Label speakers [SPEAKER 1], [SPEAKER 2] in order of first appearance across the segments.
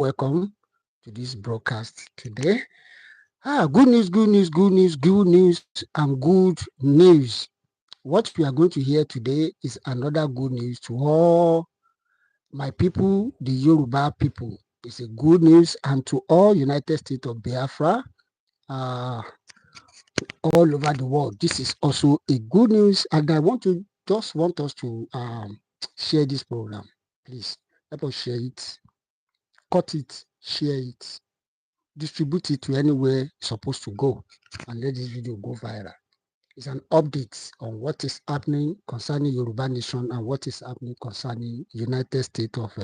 [SPEAKER 1] Welcome to this broadcast today. Good news, good news, good news, good news, and good news. What we are going to hear today is another good news to all my people, the Yoruba people. It's a good news, and to all United States of Biafra, all over the world. This is also a good news, and I want us to share this program. Please let us share it, cut it, share it, distribute it to anywhere it's supposed to go, and let this video go viral. It's an update on what is happening concerning Yoruba Nation and what is happening concerning United States of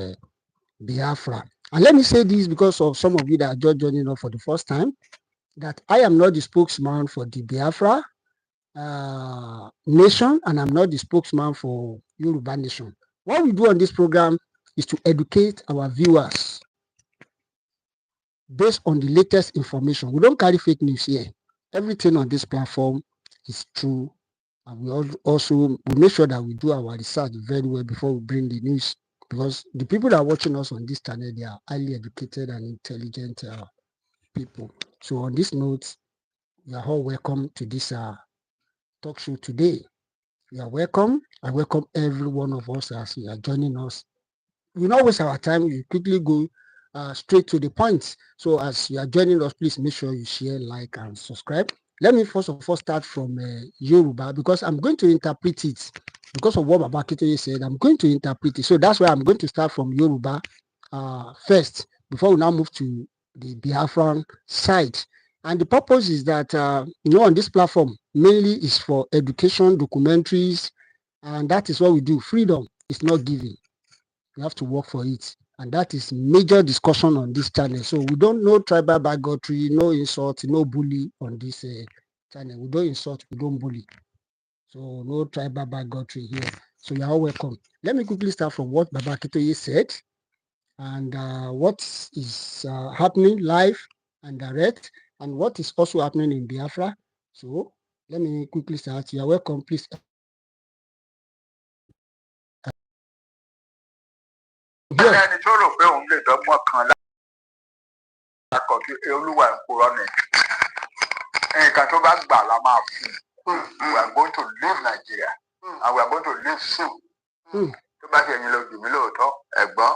[SPEAKER 1] Biafra. And let me say this because of some of you that are just joining us for the first time, that I am not the spokesman for the Biafra nation, and I'm not the spokesman for Yoruba Nation. What we do on this program is to educate our viewers based on the latest information. We don't carry fake news here. Everything on this platform is true, and we make sure that we do our research very well before we bring the news, because the people that are watching us on this channel, they are highly educated and intelligent people. So on this note, you are all welcome to this talk show today. You are welcome. I welcome every one of us as you are joining us. We don't waste our time. We quickly go straight to the point. So as you are joining us, please make sure you share, like, and subscribe. Let me first of all start from Yoruba, because I'm going to interpret it. Because of what Baba Akintoye said, I'm going to interpret it. So that's why I'm going to start from Yoruba first, before we now move to the Biafran side. And the purpose is that, on this platform, mainly is for education, documentaries, and that is what we do. Freedom is not given. You have to work for it. And that is major discussion on this channel. So we don't know tribal bigotry, no insult, no bully on this channel. We don't insult, we don't bully. So no tribal bigotry here. So you're all welcome. Let me quickly start from what Baba Akintoye said, and what is happening live and direct, and what is also happening in Biafra. So let me quickly start. You're welcome, please.
[SPEAKER 2] ẹni tó rò pé òun lè dọ́gbọ́n kan lákọ̀ọ́kí olúwa ìpòrọ́ ni nǹkan tó bá gbà la máa fún we are going to leave Nigeria and we are going to leave soon. tó bá ṣe ẹ̀yin lọ jù mí lóòótọ́ ẹ̀gbọ́n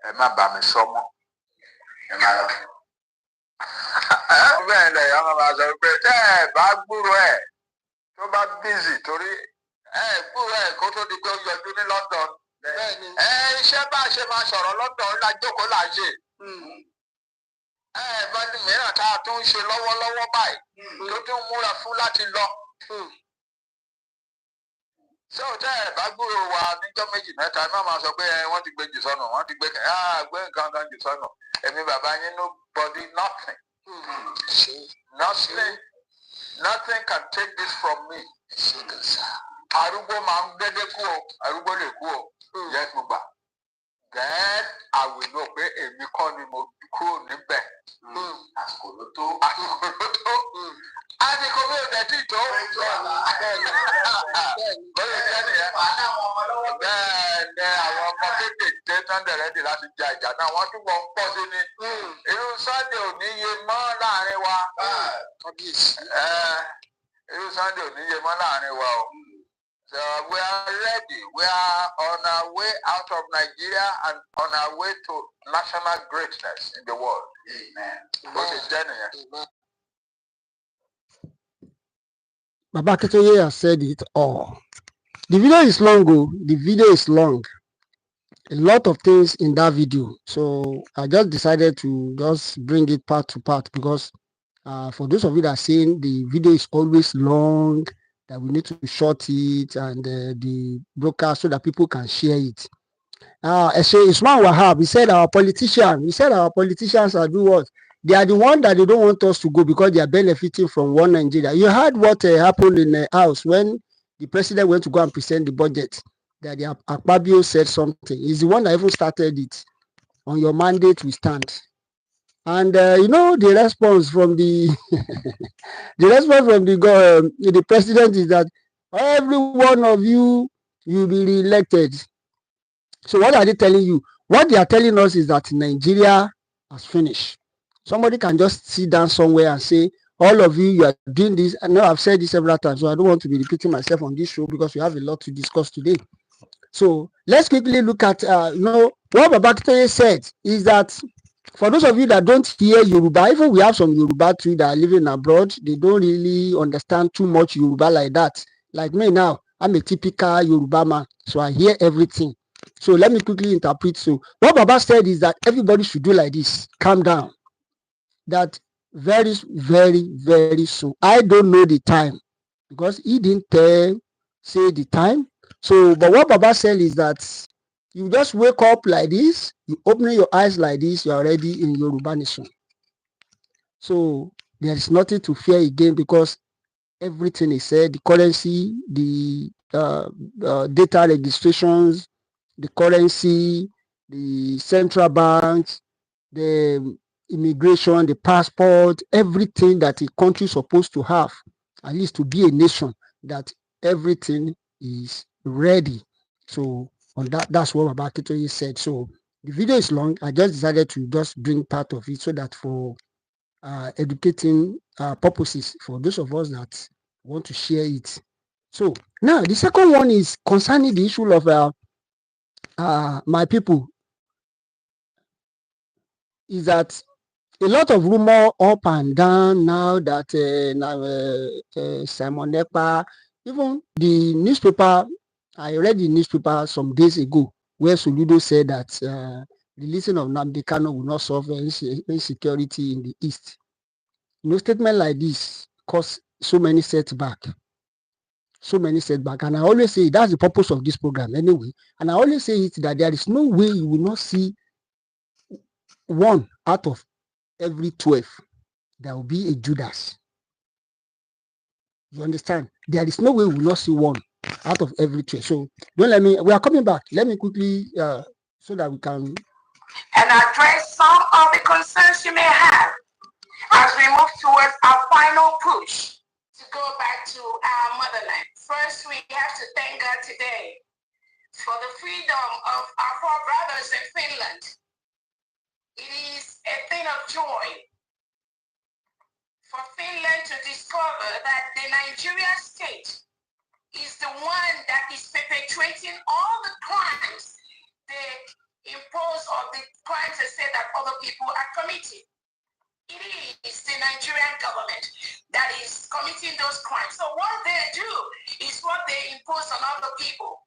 [SPEAKER 2] ẹ má bà mí sọ mọ́ ẹ má lọ. bẹ́ẹ̀ ni ẹ̀yọ́ máa sọ pé tẹ́ ẹ bá gbúrò ẹ̀ tó bá bízì torí ẹ gbúrò ẹ̀ kó tó di pé ó yọjú ní London. Iṣẹ́ bá ṣe máa sọ̀rọ̀ lọ́dọ̀ ńlá jókòó là ń ṣe. Bọ́dún mìíràn tá a tún ń ṣe lọ́wọ́lọ́wọ́ báyìí tó tún múra fún láti lọ. Ṣé o tẹ́ ẹ̀ bá gbúrò wa níjọ́ méjì mẹ́ta ẹ má máa sọ pé wọ́n ti gbé jù sọ́nù wọ́n ti gbé nǹkan kan jù sọ́nù. Èmi bàbá yín nobody nothing. Nothing can take this from me. Arúgbó máa ń gbédé kú o, arúgbó lè kú o. Yes, Muba. Then I will know pé èmi kọ́ ni mo kúrò níbẹ̀. Àsìkò ló tó. Àsìkò mi ò tẹ̀tí tó. Bóyá jẹ́ nìyẹn. Bẹ́ẹ̀ ni àwọn ọmọ kéékèèké tán dẹ̀rẹ́ dì láti ja ìjà náà wọ́n túbọ̀ ń pọ̀ sí ni. Irú Sunday ò ní yé mọ́ láàrin wa. Irú Sunday ò ní yé mọ́ láàrin wa o. So we are ready. We are on our way out of Nigeria and on our way to national greatness in the world. Amen.
[SPEAKER 1] Baba Akintoye has said it all. The video is long. The video is long. A lot of things in that video. So I just decided to just bring it part to part, because for those of you that are saying the video is always long, that we need to short it and the broadcast so that people can share it. Ismail Wahab, he said our politicians are doing what? They are the one that they don't want us to go because they are benefiting from one Nigeria. You heard what happened in the house when the president went to go and present the budget, that the Akpabio said something. He's the one that even started it. On your mandate we stand. And the response from the the president is that every one of you will be re-elected. So what are they telling you? What they are telling us is that Nigeria has finished. Somebody can just sit down somewhere and say, all of you are doing this. I know I've said this several times, so I don't want to be repeating myself on this show because we have a lot to discuss today. So let's quickly look at, what Babakitoye said is that for those of you that don't hear Yoruba, even we have some Yoruba too that are living abroad, they don't really understand too much Yoruba like that. Like me now, I'm a typical Yoruba man, so I hear everything. So let me quickly interpret. So what Baba said is that everybody should do like this, calm down. That very, very, very soon. I don't know the time because he didn't say the time. So, but what Baba said is that you just wake up like this, you open your eyes like this, you are already in Yoruba nation. So there is nothing to fear again because everything is said, the currency, the data registrations, the currency, the central banks, the immigration, the passport, everything that a country is supposed to have, at least to be a nation, that everything is ready. So on that's what Baba Akintoye said. So the video is long. I just decided to just bring part of it so that for educating purposes for those of us that want to share it. So now the second one is concerning the issue of my people, is that a lot of rumor up and down now that Simon Ekpa, even the newspaper, I read the newspaper some days ago where Soludo said that releasing of Nnamdi Kanu will not solve insecurity in the East. Statement like this cause so many setbacks. And I always say that's the purpose of this program anyway. And I always say it that there is no way you will not see one out of every 12. There will be a Judas. You understand? There is no way we will not see one out of every 12. So don't let me. We are coming back. Let me quickly so that we can
[SPEAKER 3] and address some of the concerns you may have as we move towards our final push to go back to our motherland. First, we have to thank God today for the freedom of our four brothers in Finland. It is a thing of joy for Finland to discover that the Nigeria state is the one that is perpetrating all the crimes they impose or the crimes they say that other people are committing. It is the Nigerian government that is committing those crimes. So what they do is what they impose on other people.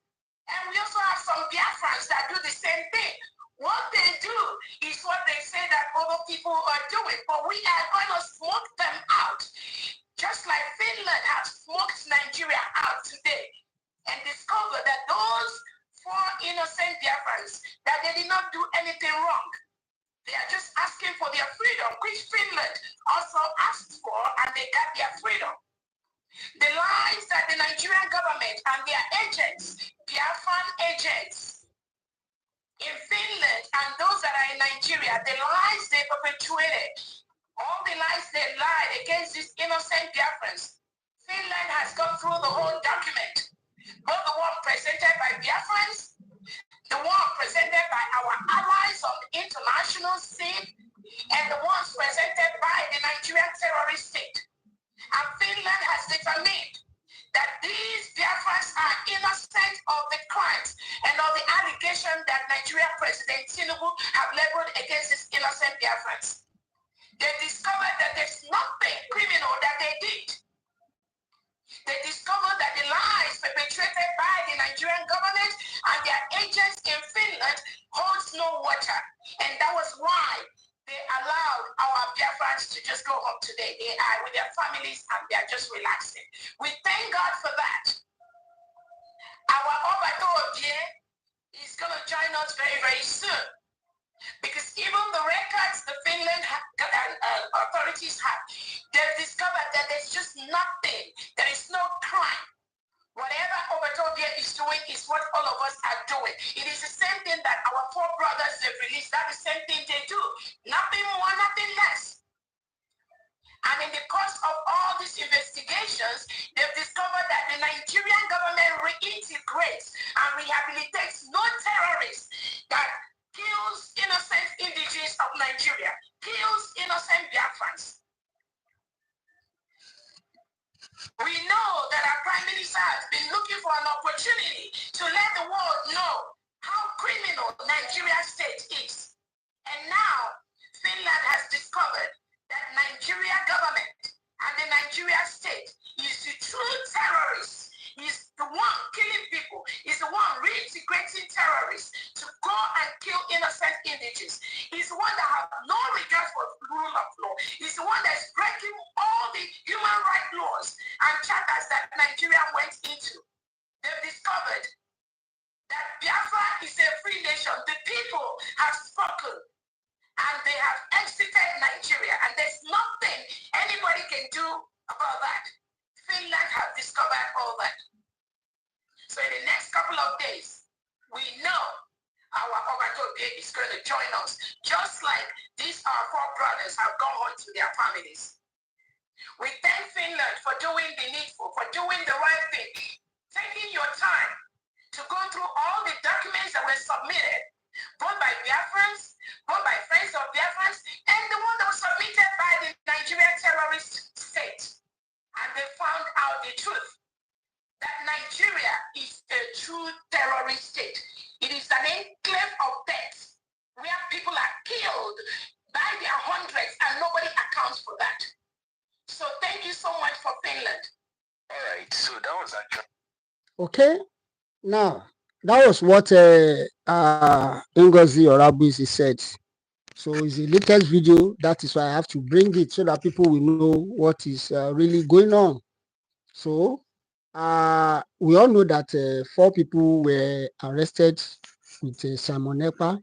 [SPEAKER 3] And we also have some Biafrans that do the same thing. What they do is what they say that other people are doing. But we are going to smoke them out. Just like Finland has smoked Nigeria out today and discovered that those four innocent Biafrans, that they did not do anything wrong. They are just asking for their freedom, which Finland also asked for, and they got their freedom. The lies that the Nigerian government and their agents, Biafran agents in Finland and those that are in Nigeria, the lies they perpetuated, all the lies they lied against these innocent Biafrans, Finland has gone through the whole document, both the one presented by Biafrans, the one presented by our allies on the international scene, and the ones presented by the Nigerian terrorist state. And Finland has determined that these Biafrans are innocent of the crimes and of the allegation that Nigerian President Tinubu have leveled against these innocent Biafrans. They discovered that there's nothing criminal that they did. They discovered that the lies perpetrated by the Nigerian government and their agents in Finland holds no water. And that was why they allowed our Biafrans to just go home today. They are with their families and they are just relaxing. We thank God for that. Our Obato is going to join us very, very soon. Because even the records the Finland authorities have, they've discovered that there's just nothing. There is no crime. Whatever Obatobia is doing is what all of us are doing. It is the same thing that our four brothers have released. That's the same thing they do. Nothing more, nothing less. And in the course of all these investigations, they've discovered that the Nigerian government reintegrates and rehabilitates no terrorists that kills innocent indigenous of Nigeria. kills innocent Biafrans. We know that our Prime Minister has been looking for an opportunity to let the world know how criminal Nigeria state is. And now, Finland has discovered that Nigeria government and the Nigeria state is the true terrorist. Is the one killing people, is the one reintegrating terrorists to go and kill innocent indigenous. He's the one that has no regard for the rule of law. He's the one that's breaking all the human rights laws and charters that Nigeria went into. They've discovered that Biafra is a free nation. The people have spoken and they have exited Nigeria, and there's nothing anybody can do about that. Finland have discovered all that. So in the next couple of days, we know our Obatobe is going to join us, just like these our four brothers have gone home to their families. We thank Finland for doing the needful, for doing the right thing, taking your time to go through all the documents that were submitted, both by Biafrans, both by friends of Biafrans, and the one that was submitted by the Nigerian terrorist state. And they found out the truth, that Nigeria is a true terrorist state. It is an enclave of death, where people are killed by their hundreds and nobody accounts for that. So thank you so much for Finland. All right, so that was actually...
[SPEAKER 1] Okay, now that was what Ngozi Orabuisi said. So it's the latest video. That is why I have to bring it so that people will know what is really going on. So we all know that 4 people were arrested with Simon Ekpa.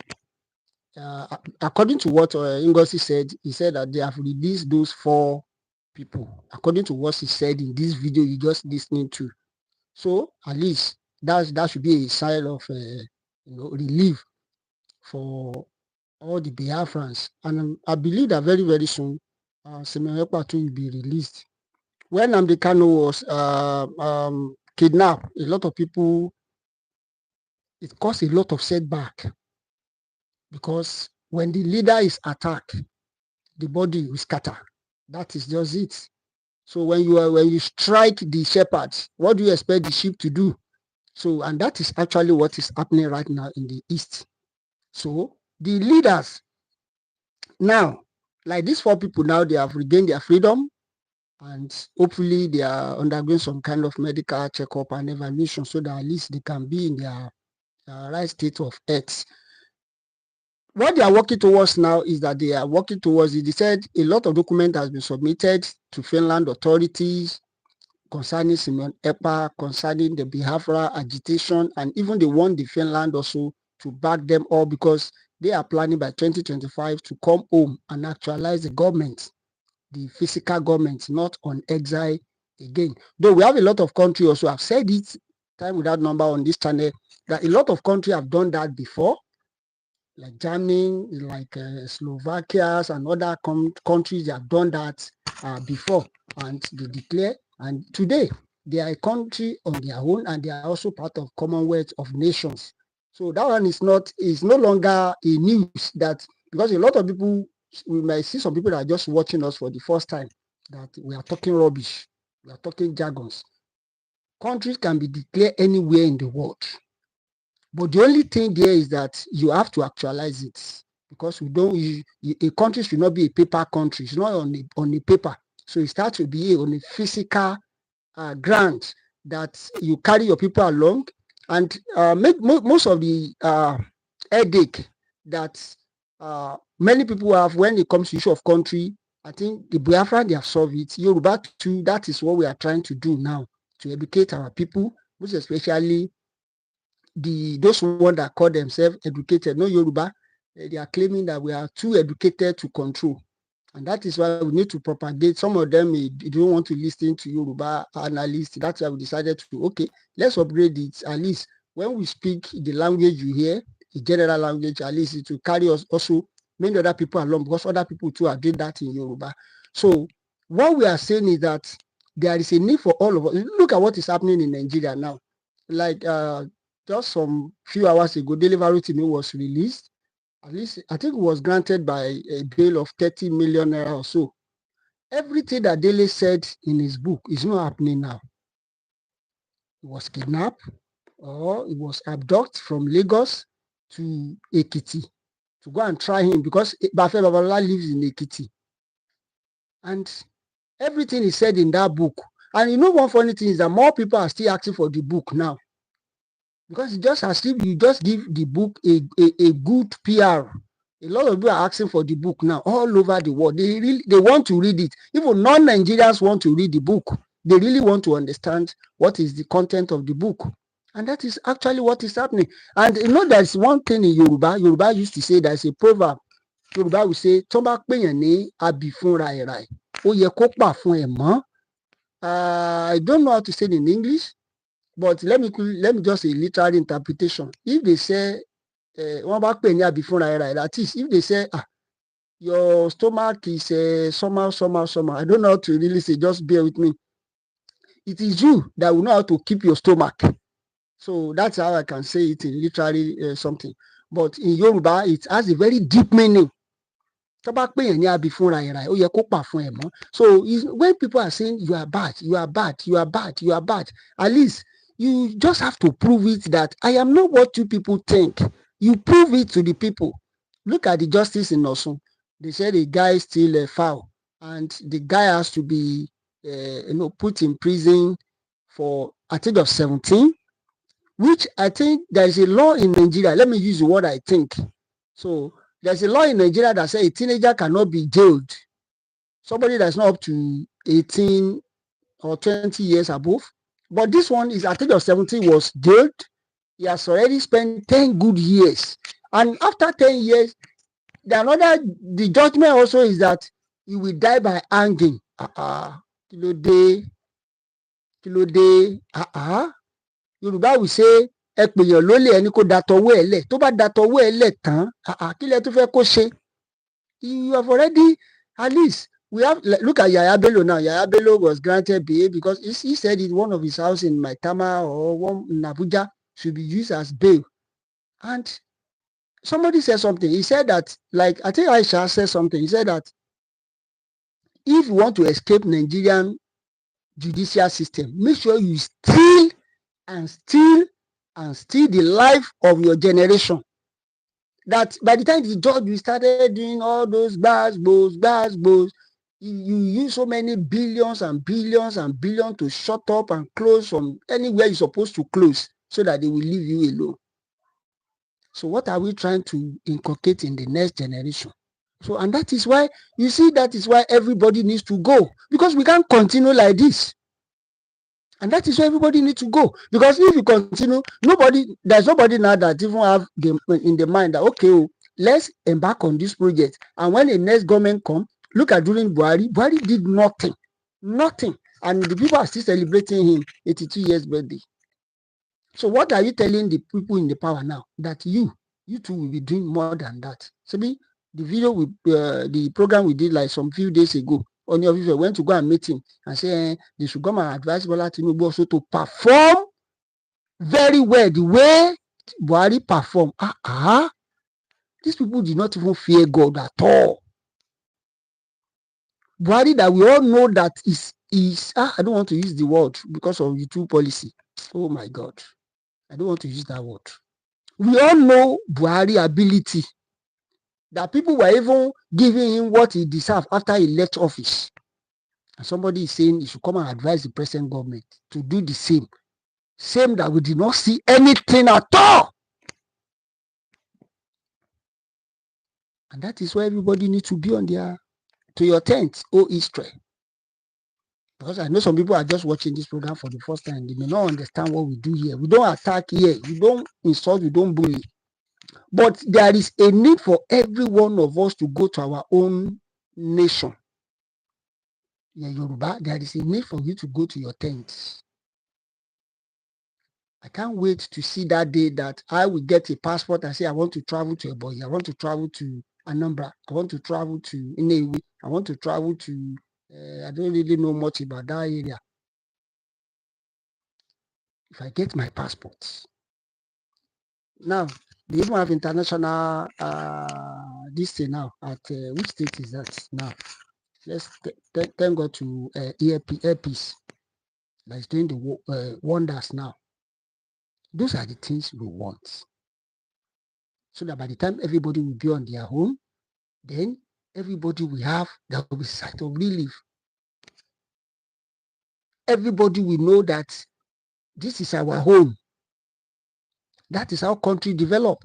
[SPEAKER 1] According to what Ngozi said, he said that they have released those 4 people. According to what he said in this video you just listening to. So at least that should be a sign of relief for all the Biafrans. And I believe that very, very soon Simon Ekpa too will be released. When Nnamdi Kanu was kidnapped, a lot of people, it caused a lot of setback, because when the leader is attacked, the body will scatter. That is just it. So when you strike the shepherds, what do you expect the sheep to do? So, and that is actually what is happening right now in the East. So the leaders now, like these 4 people now, they have regained their freedom, and hopefully they are undergoing some kind of medical checkup and evaluation so that at least they can be in their right state of health. What they are working towards now is that they are working towards it. They said a lot of document has been submitted to Finland authorities concerning Simon Ekpa, concerning the Biafra agitation, and even they want the Finland also to back them up, because they are planning by 2025 to come home and actualize the government, the physical government, not on exile again. Though we have a lot of countries also, I've said it time without number on this channel, that a lot of countries have done that before, like Germany, like Slovakia, and other countries. They have done that before, and they declare, and today they are a country on their own, and they are also part of Commonwealth of Nations. So that one is no longer a news, that because a lot of people, we might see some people that are just watching us for the first time, that we are talking rubbish, we are talking jargons. Countries can be declared anywhere in the world. But the only thing there is that you have to actualize it, because a country should not be a paper country. It's not on a paper. So it starts to be on a physical ground that you carry your people along, and make most of the headache that many people have when it comes to issue of country. I think the Biafra, they have solved it. Yoruba too, that is what we are trying to do now, to educate our people, most especially those ones that call themselves educated, no Yoruba. They are claiming that we are too educated to control. And that is why we need to propagate. Some of them they don't want to listen to Yoruba analysts. That's why we decided to, okay, let's upgrade it. At least when we speak the language you hear, the general language, at least it will carry us also many other people along, because other people too are doing that in Yoruba. So what we are saying is that there is a need for all of us. Look at what is happening in Nigeria now. Like just some few hours ago, Delivery to Me was released. At least I think it was granted by a bail of 30 million naira or so. Everything that Dele said in his book is not happening now. He was kidnapped or he was abducted from Lagos to Ekiti to go and try him because Bafe Babalola lives in Ekiti. And everything he said in that book. And you know one funny thing is that more people are still asking for the book now. Because it's just as if you just give the book a good PR. A lot of people are asking for the book now all over the world. They want to read it. Even non-Nigerians want to read the book. They really want to understand what is the content of the book. And that is actually what is happening. And you know, there's one thing in Yoruba. Yoruba used to say, there's a proverb. Yoruba will say, tó bá pèèyàn ní abì fúnra ẹ̀ rà ẹ̀, ó yẹ kó pà fún ẹ̀ mọ́. I don't know how to say it in English, but let me just say literary interpretation. If they say, wọ́n bá pè ní abì fúnra ẹ̀ rà ẹ̀, that is, if they say, your stomach is somehow. I don't know how to really say, just bear with me. It is you that will know how to keep your stomach. So that's how I can say it in literary something. But in Yoruba, it has a very deep meaning. Tó bá pèèyàn ní abì fúnra ẹ̀ rà ẹ̀, ó yẹ kó pà fún ẹ̀ mọ́. So when people are saying you are bad, at least you just have to prove it that I am not what you people think. You prove it to the people. Look at the justice in Osun. They said the guy steal a fowl and the guy has to be put in prison for at age of 17, which I think there is a law in Nigeria. Let me use the word I think. So there's a law in Nigeria that says a teenager cannot be jailed. Somebody that's not up to 18 or 20 years above. But this one is at age of 17 was jailed. He has already spent 10 good years. And after 10 years, the judgment also is that he will die by hanging. Kí ló dé. Yoruba will say, ẹ pèèyàn lólè ẹni kó da tọwọ́ ẹ̀ lẹ̀. Tó bá da tọwọ́ ẹ̀ lẹ̀ tán, kí lẹ tó fẹ́ kó ṣe? You have already, at least, we have, look at Yaya Bello now. Yaya Bello was granted bail because he said one of his house in Maitama or one in Abuja should be used as bail. And somebody said something. He said that, like, I think Aisha said something. He said that if you want to escape Nigerian judicial system, make sure you steal the life of your generation. That by the time the judge we started doing all those bars, you use so many billions and billions to shut up and close from anywhere you're supposed to close so that they will leave you alone. So what are we trying to inculcate in the next generation? So, and that is why, you see, that is why everybody needs to go, because we can't continue like this. And that is why everybody needs to go. Because if you continue, there's nobody now that even have in the mind that, okay, let's embark on this project. And when the next government comes, look at during Buhari did nothing. And the people are still celebrating him 82 years birthday. So what are you telling the people in the power now? That you too will be doing more than that. So the video the program we did like some few days ago, on your video went to go and meet him and say they should come and advise Pres.Tinubu also to perform very well the way Buhari performed. These people did not even fear God at all. Buhari, that we all know that is I don't want to use the word because of YouTube policy. Oh my God, I don't want to use that word. We all know Buhari ability, that people were even giving him what he deserved after he left office. And somebody is saying he should come and advise the present government to do the same. Same that we did not see anything at all. And that is why everybody needs to be on to your tent, Israel. Because I know some people are just watching this program for the first time. They may not understand what we do here. We don't attack here. We don't insult. We don't bully. But there is a need for every one of us to go to our own nation. In Yoruba, there is a need for you to go to your tents. I can't wait to see that day that I will get a passport and say I want to travel to Eboyi, I want to travel to Anambra, I want to travel to Inewi, I want to travel to, I don't really know much about that area. If I get my passport. Now, They even have international this thing now at which state is that now? Let's thank God to earpiece that is doing the wonders now. Those are the things we want. So that by the time everybody will be on their own, then everybody will have, there will be site of relief. Everybody will know that this is our home. That is how country develop.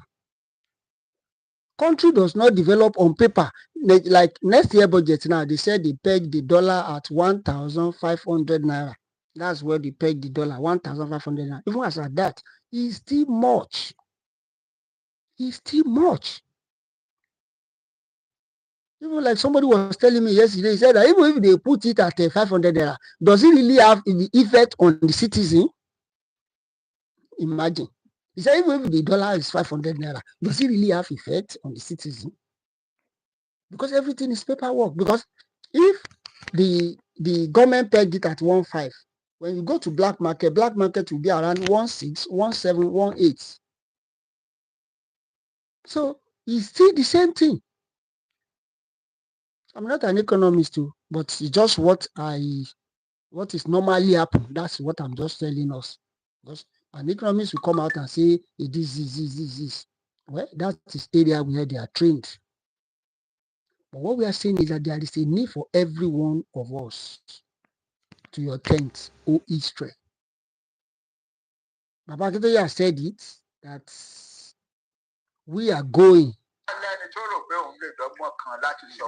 [SPEAKER 1] Country does not develop on paper. Like next year budget now, they said they peg the dollar at 1,500 naira. That's where they peg the dollar, 1,500 naira. Even as at that, it's still much. It's still much. Even like somebody was telling me yesterday, he said that even if they put it at 500 naira, does it really have the effect on the citizen? Imagine. He said even if the dollar is 500 naira, does it really have effect on the citizen? Because everything is paperwork. Because if the government pegged it at 1.5, when you go to black market will be around 1.6, 1.7, 1.8. So it's still the same thing. I'm not an economist too, but it's just what is normally happen. That's what I'm just telling us. Because an economist will come out and say, hey, this. Well, that is area where they are trained. But what we are saying is that there is a need for every one of us to your tent, O Israel. Baba Akintoye has said it, that we are going.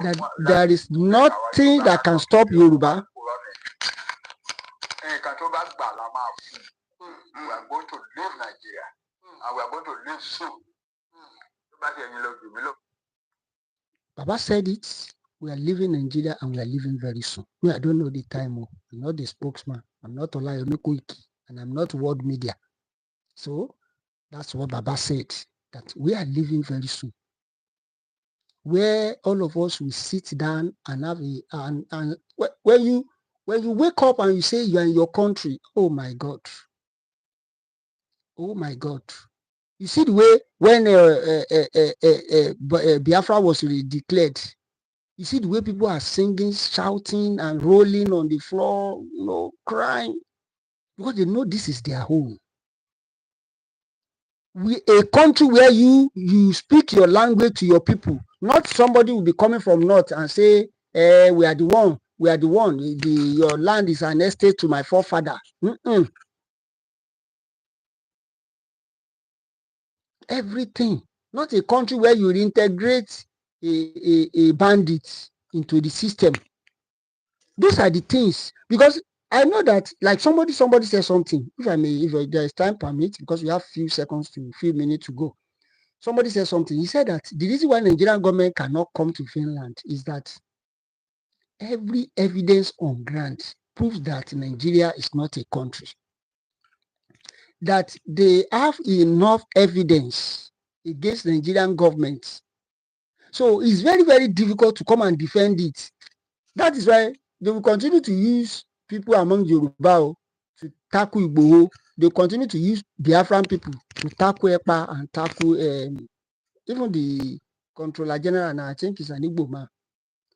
[SPEAKER 1] That there is nothing that can stop Yoruba.
[SPEAKER 2] We are going to leave Nigeria, and we are going to leave soon.
[SPEAKER 1] Baba said it. We are leaving Nigeria and we are leaving very soon. I don't know the time. I'm not the spokesman. I'm not Olayomi Koiki, and I'm not World Media. So that's what Baba said, that we are leaving very soon. Where all of us will sit down and have and when you wake up and you say you are in your country, oh my God. Oh my God. You see the way when Biafra was declared, you see the way people are singing, shouting, and rolling on the floor, crying, because they know this is their home. A country where you speak your language to your people, not somebody will be coming from north and say, we are the one, your land is an estate to my forefather. Everything. Not a country where you reintegrate a bandit into the system. Those are the things. Because I know that, like somebody said something. If there is time permit, because we have few minutes to go. Somebody said something. He said that the reason why Nigerian government cannot come to Finland is that every evidence on ground proves that Nigeria is not a country. That they have enough evidence against Nigerian government. So it's very, very difficult to come and defend it. That is why they will continue to use people among Yoruba to tackle Igboho. They continue to use Biafran people to tackle EPA and tackle even the Controller General, and I think is an Igbo man.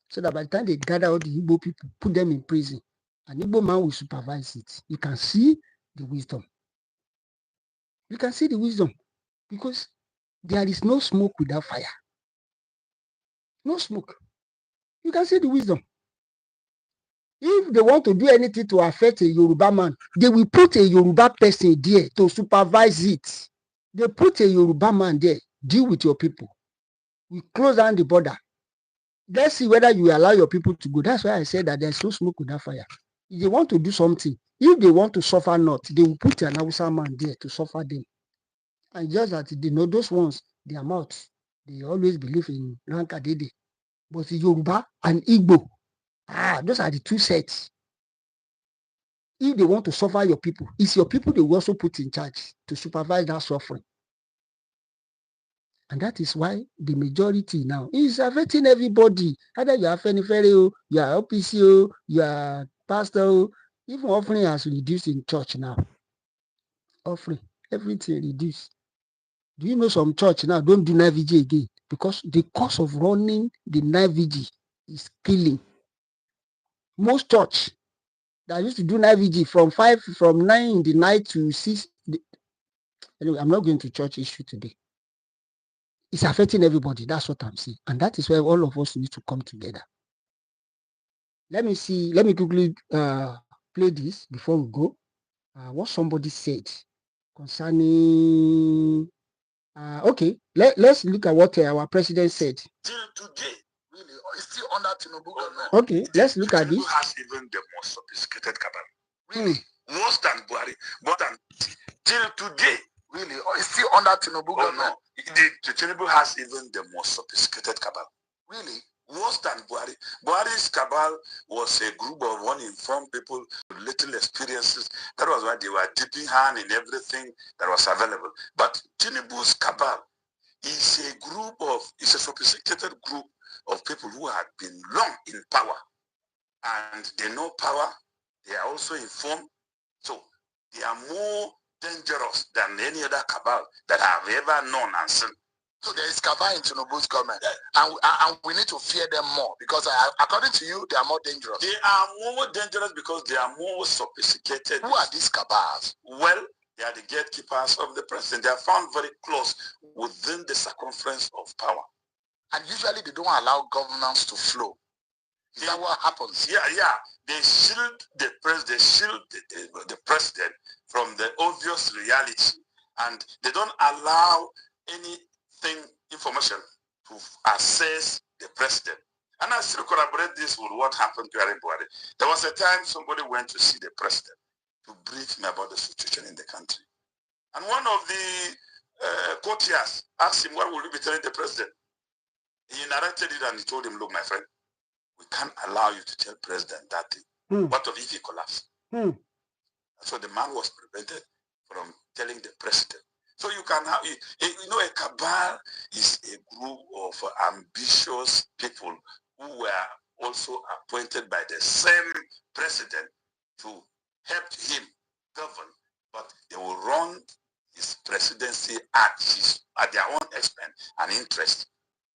[SPEAKER 1] So that by the time they gather all the Igbo people, put them in prison, an Igbo man will supervise it. You can see the wisdom. You can see the wisdom, because there is no smoke without fire. No smoke. You can see the wisdom. If they want to do anything to affect a Yoruba man, they will put a Yoruba person there to supervise it. They put a Yoruba man there. Deal with your people. We close down the border. Let's see whether you allow your people to go. That's why I said that there's no smoke without fire. If they want to do something, if they want to suffer not, they will put an Hausa man there to suffer them. And just that they know those ones, their mouths, they always believe in Rankadede. But the Yoruba and Igbo, those are the two sets. If they want to suffer your people, it's your people they will also put in charge to supervise that suffering. And that is why the majority now is affecting everybody. Either you are Fenifere, you are OPC, you are pastor, even offering has reduced in church now. Offering, everything reduced. Do you know some church now don't do night vigil again? Because the cost of running the night vigil is killing. Most church that used to do night vigil from 9 in the night to 6. Anyway, I'm not going to church issue today. It's affecting everybody. That's what I'm saying. And that is where all of us need to come together. Let me quickly play this before we go. What somebody said concerning okay, let's look at what our president said.
[SPEAKER 2] Till today, really, it's still under Tinubu government.
[SPEAKER 1] Okay, let's look at this.
[SPEAKER 2] Tinubu has even the most sophisticated cabal. Really, worse than Buhari. But till today, really, it's still under Tinubu government. The Tinubu has even the most sophisticated cabal. Really, worse than Buhari. Buhari's cabal was a group of uninformed people with little experiences. That was why they were dipping hand in everything that was available. But Tinubu's cabal is a sophisticated group of people who had been long in power. And they know power. They are also informed. So they are more dangerous than any other cabal that I have ever known and seen. So there is cabal in Tinubu's government, and we need to fear them more because according to you, they are more dangerous. They are more dangerous because they are more sophisticated. Who are these cabals? Well, they are the gatekeepers of the president. They are found very close within the circumference of power. And usually they don't allow governance to flow. Is that what happens? Yeah. They shield the president. They shield the president from the obvious reality, and they don't allow information to assess the president. And I still collaborate this with what happened during Buhari. There was a time somebody went to see the president to brief him about the situation in the country. And one of the courtiers asked him, what will you be telling the president? He narrated it and he told him, look, my friend, we can't allow you to tell president that thing. What if he collapsed? So the man was prevented from telling the president. So you can have, a cabal is a group of ambitious people who were also appointed by the same president to help him govern, but they will run his presidency at their own expense and interest.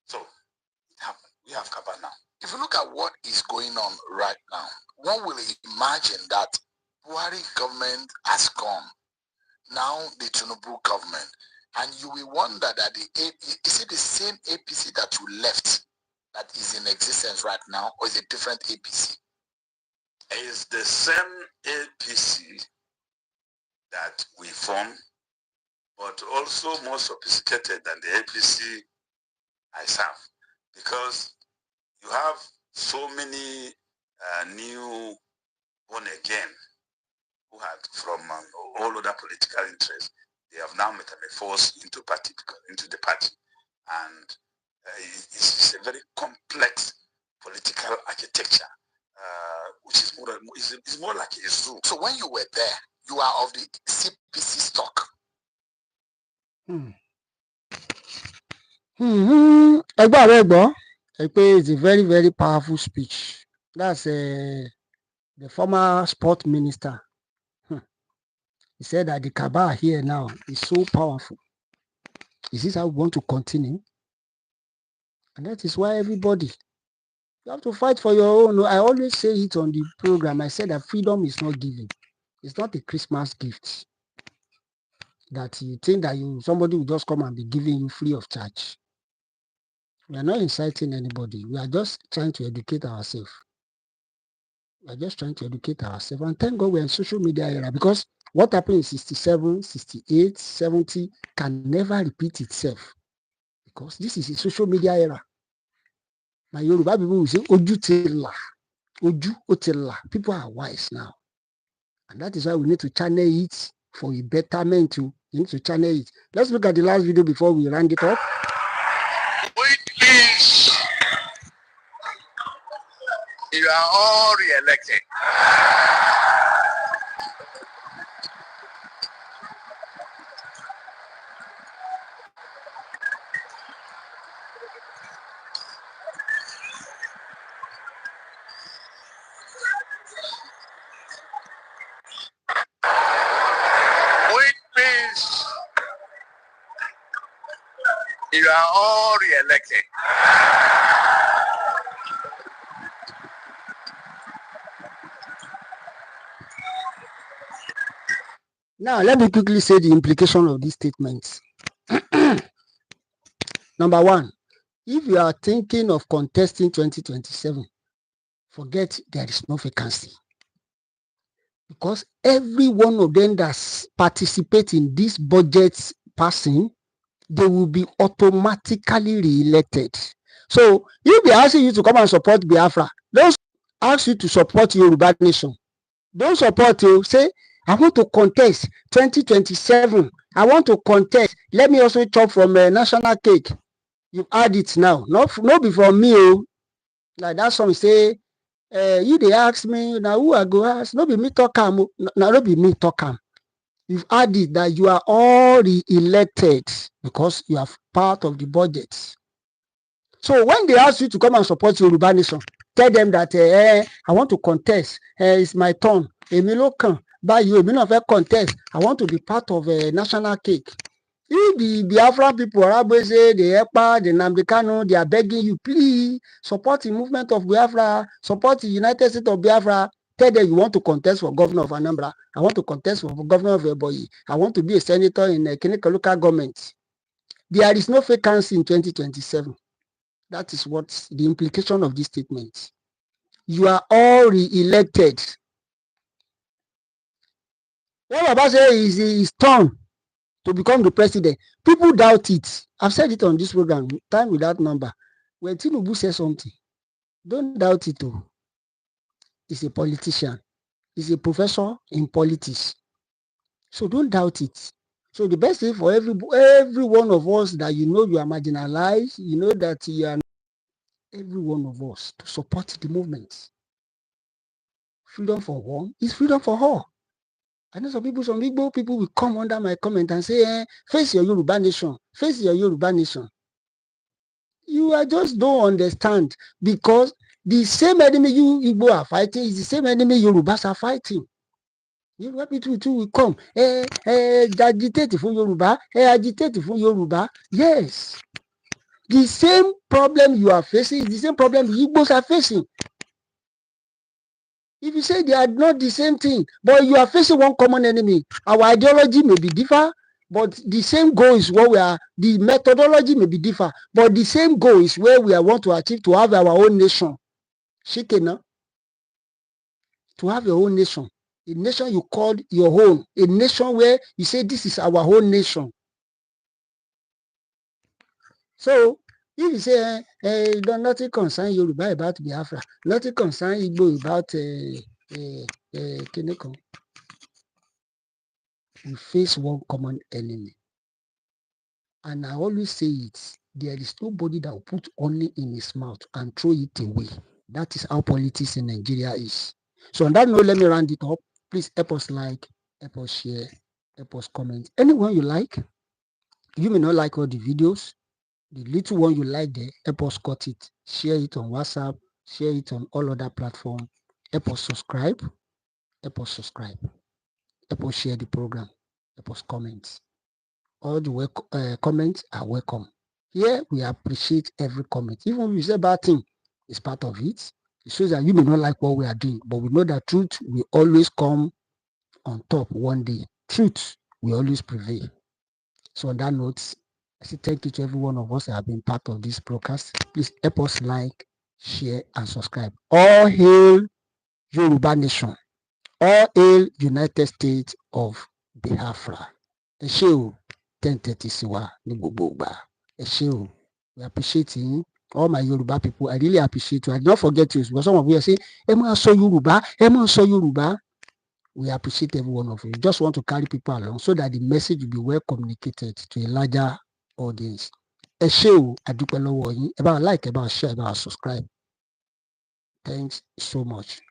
[SPEAKER 2] So it happened. We have cabal now. If you look at what is going on right now, one will imagine that Buhari government has gone. Now the Tinubu government, and you will wonder that is it the same APC that you left that is in existence right now, or is it a different APC? It's the same APC that we formed, but also more sophisticated than the APC I serve, because you have so many new born again who had from all other political interests. They have now metamorphosed into the party, and it's a very complex political architecture, which is more like a zoo. So when you were there, you are of the CPC stock.
[SPEAKER 1] It's a very, very powerful speech. That's the former sport minister. He said that the cabal here now is so powerful. Is this how we want to continue? And that is why everybody, you have to fight for your own. I always say it on the program. I said that freedom is not given. It's not a Christmas gift that you think that somebody will just come and be giving you free of charge. We are not inciting anybody. We are just trying to educate ourselves. And thank God we're in social media era, because what happened in 67, 68, 70 can never repeat itself, because this is a social media era. My Yoruba people will say, Oju tela. Oju otela. People are wise now. And that is why we need to channel it for a betterment too. You need to channel it. Let's look at the last video before we round it up.
[SPEAKER 2] Please, you are all re-elected. Which means you are all re-elected.
[SPEAKER 1] Now, let me quickly say the implication of these statements. Number one, if you are thinking of contesting 2027, forget there is no vacancy. Because every one of them that participate in this budget passing, they will be automatically re-elected. So if they ask you to come and support Biafra, don't ask you to support Yoruba nation. Don't support you. Say, I want to contest 2027. I want to contest. Let me also chop from a national cake. You add it now. Not before me. Oh. Like that song say, you they ask me, now who I go ask? No be me talk am. Now no be me talk am. You've added that you are all re-elected because you are part of the budget. So when they ask you to come and support Yoruba nation, tell them that I want to contest. It's my turn. Èmi ló kàn. Báyìí èmi náà fẹ́ contest. I want to be part of a national cake. If the Biafra people, Arabese, the EPA, the Nnamdi Kanu, they are begging you, please support the movement of Biafra, support the United States of Biafra. Tell them you want to contest for governor of Anambra. I want to contest for governor of Ebonyi. I want to be a senator in a Kineka local government. There is no vacancy in 2027. That is what the implication of this statement. You are all re-elected. What Baba say is his turn to become the president. People doubt it. I've said it on this program, time without number. When Tinubu says something, don't doubt it. Oh. He's a politician. He's a professor in politics. So don't doubt it. So the best thing for every one of us that you know you are marginalized, you know that you are every one of us to support the movement. Freedom for one is freedom for all. I know some Igbo people will come under my comment and say, face your Yoruba nation, face your Yoruba nation. You just don't understand because the same enemy you Igbo are fighting is the same enemy Yorubas are fighting. Yoruba people too will come, agitate for Yoruba, agitate for Yoruba. Yes. The same problem you are facing is the same problem the Igbos are facing. If you say they are not the same thing, but you are facing one common enemy, our ideology may be different, but the same goal is what we are, the methodology may be different, but the same goal is where we want to achieve to have our own nation. Shikena. To have your own nation. A nation you call your own. A nation where you say this is our own nation. So, if you say, nothing concern Yoruba about Biafra, nothing concern Igbo about Kineko, you face one common enemy. And I always say it, there is nobody that will put honey in his mouth and throw it away. That is how politics in Nigeria is. So on that note, let me round it up. Please help us like, help us share, help us comment. Anyone you like, you may not like all the videos. The little one you like there, help us cut it. Share it on WhatsApp, share it on all other platforms. Help us subscribe, help us subscribe. Help us share the program, help us comment. All the comments are welcome. Here, we appreciate every comment. Even if you say bad thing, it's part of it. It shows that you may not like what we are doing, but we know that truth will always come on top one day. Truth will always prevail. So on that note, I say thank you to every one of us that have been part of this broadcast. Please help us like, share, and subscribe. All hail Yoruba Nation. All hail United States of Biafra. Ẹ ṣé o, 10:30 sí wa ní gbogbo ìgbà. Ẹ ṣé o, we appreciate you. All my Yoruba people, I really appreciate you. I don't forget you because some of you are saying, ẹ máa sọ Yoruba, ẹ máa sọ Yoruba. We appreciate every one of you. Just want to carry people along so that the message will be well communicated to a larger audience. Ẹ ṣé o, a dúpẹ́ lọ́wọ́ yín. Ẹ bá wa like, ẹ bá wa share, ẹ bá wa subscribe. Thanks so much.